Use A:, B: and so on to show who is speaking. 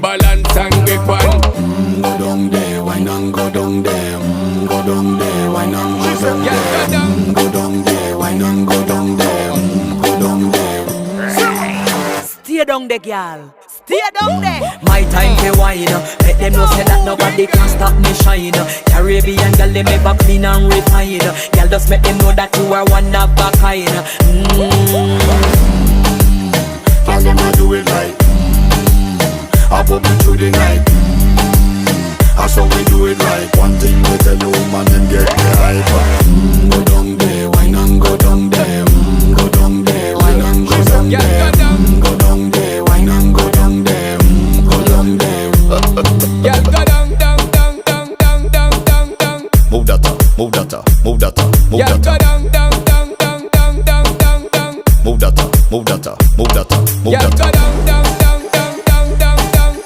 A: balance and grip on.
B: Go down there, why not go down there? Go down there, why not go down there? Go down there, why not go down there? Go down there.
C: Stay down there, girl. Stay down there. My time to wine. Let them know say that nobody can stop me shine. Caribbean girl, they make back clean and refine. Girl, just make them know that you are one of a kind.
B: Girl, them a do it right. I pop it through the night. That's how we do it right. One thing we tell you, man, and get the hype. Go down there, why not go down there?